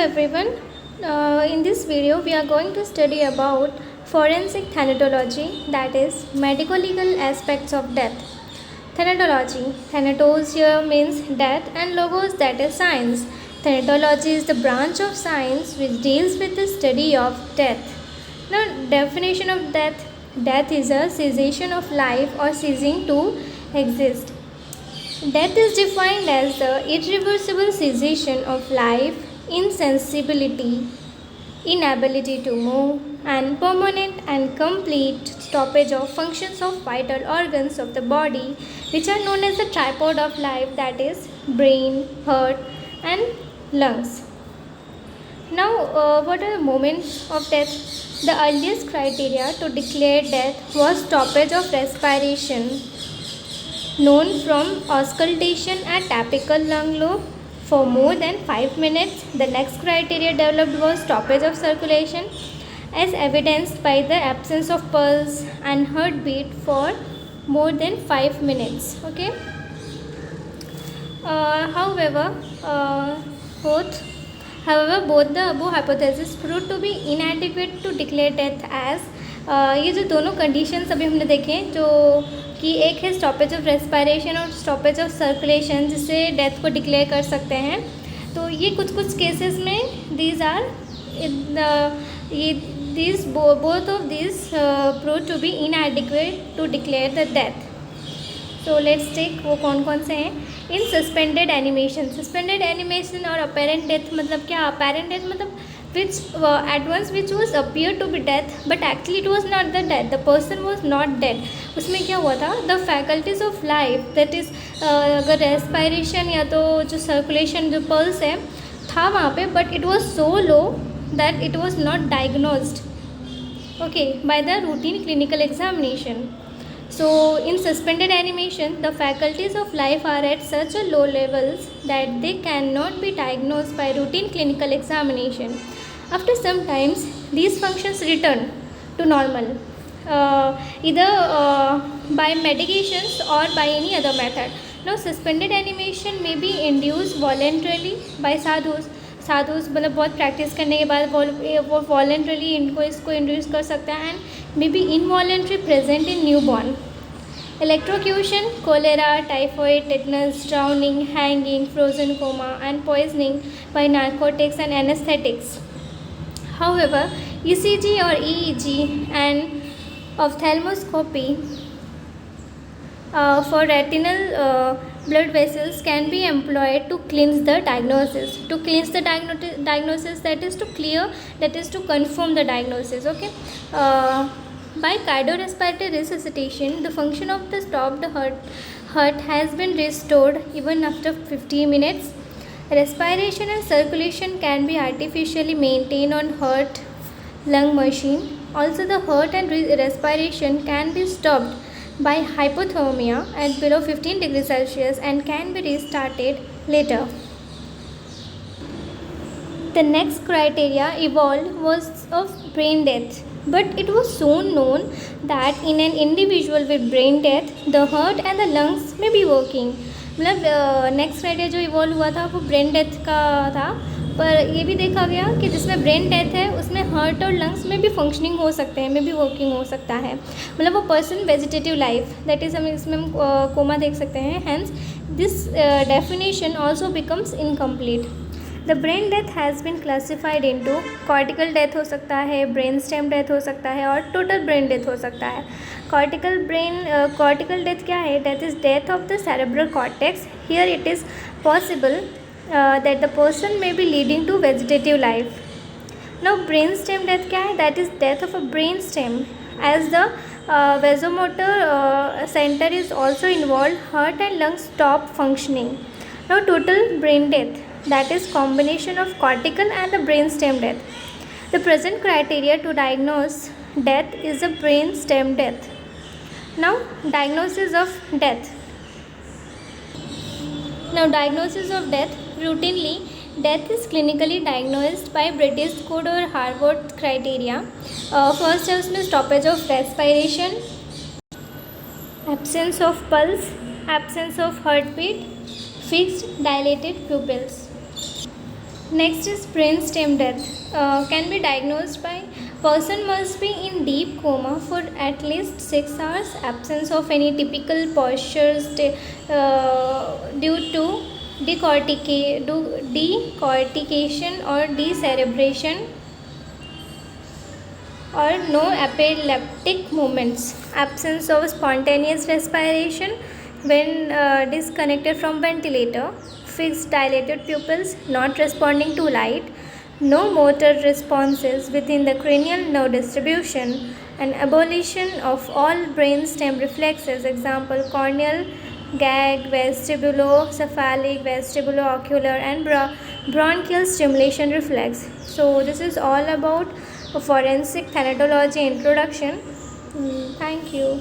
everyone. In this video, we are going to study about forensic thanatology, that is, medico-legal aspects of death. Thanatology. Thanatos here means death, and logos, that is science. Thanatology is the branch of science which deals with the study of death. Now, definition of death. Death is a cessation of life or ceasing to exist. Death is defined as the irreversible cessation of life, insensibility, inability to move, and permanent and complete stoppage of functions of vital organs of the body, which are known as the tripod of life, that is, brain, heart, and lungs. Now, what are the moments of death? The earliest criteria to declare death was stoppage of respiration, known from auscultation at apical lung lobe for more than 5 minutes. The next criteria developed was stoppage of circulation, as evidenced by the absence of pulse and heartbeat for more than 5 minutes. Okay. However, both the above hypotheses proved to be inadequate to declare death as ये जो दोनों conditions अभी हमने देखे जो कि एक है स्टॉपेज ऑफ रेस्पिरेशन और स्टॉपेज ऑफ सर्कुलेशन जिससे डेथ को डिक्लेयर कर सकते हैं, तो ये कुछ केसेस में these are both of this prove to be inadequate to declare the death. So let's take वो कौन से हैं. इन सस्पेंडेड एनिमेशन और अपेरेंट डेथ मतलब क्या? अपेरेंट डेथ मतलब which at once which was appeared to be death but actually it was not the death, the person was not dead. उसमें क्या हुआ था? the faculties of life, that is अगर respiration या तो जो circulation जो pulse है था वहाँ पे, but it was so low that it was not diagnosed by the routine clinical examination. So in suspended animation, the faculties of life are at such a low levels that they cannot be diagnosed by routine clinical examination. After some times, these functions return to normal, either by medications or by any other method. Now, suspended animation may be induced voluntarily by sadhus मतलब बहुत practice करने के बाद वो voluntarily इसको induce कर सकता है, and may be involuntary present in new born. Electrocution, cholera, typhoid, tetanus, drowning, hanging, frozen coma, and poisoning by narcotics and anesthetics. However, ECG or EEG and ophthalmoscopy for retinal blood vessels can be employed to cleanse the diagnosis. To cleanse the diagnosis, that is to clear, that is to confirm the diagnosis. By cardiorespiratory resuscitation, the function of the stopped heart has been restored even after 50 minutes. Respiration and circulation can be artificially maintained on heart-lung machine. Also, the heart and respiration can be stopped by hypothermia at below 15 degrees Celsius and can be restarted later. The next criteria evolved was of brain death. But it was soon known that in an individual with brain death, the heart and the lungs may be working. मतलब next criteria जो evolve हुआ था वो brain death का था, पर ये भी देखा गया कि जिसमें ब्रेन डेथ है उसमें हार्ट और लंग्स में भी फंक्शनिंग हो सकते हैं, में भी वर्किंग हो सकता है. मतलब वो person vegetative life, that is हम इसमें हम कोमा देख सकते हैं. Hence this definition also becomes incomplete. The brain death has been classified into cortical death हो सकता है, ब्रेन स्टेम डेथ हो सकता है और टोटल ब्रेन डेथ हो सकता है. कॉर्टिकल डेथ क्या है? Death is death of the cerebral cortex. Here it is possible that the person may be leading to vegetative life. Now brain stem death क्या है? That is death of a brain stem as the vasomotor center is also involved, heart and lungs stop functioning. Now total brain death, that is combination of cortical and the brain stem death. The present criteria to diagnose death is a brain stem death. Now diagnosis of death. Now diagnosis of death. Routinely, death is clinically diagnosed by British Code or Harvard criteria. First है उसमें stoppage of respiration, absence of pulse, absence of heartbeat, fixed dilated pupils. Next is brainstem death. Can be diagnosed by person must be in deep coma for at least 6 hours, absence of any typical postures due to decortication or decerebration, or no epileptic movements, absence of spontaneous respiration when disconnected from ventilator, fixed dilated pupils, not responding to light, no motor responses within the cranial nerve distribution, and abolition of all brainstem reflexes, example corneal, gag, vestibulocephalic, vestibuloocular, and bronchial stimulation reflex. So this is all about forensic thanatology introduction. Thank you.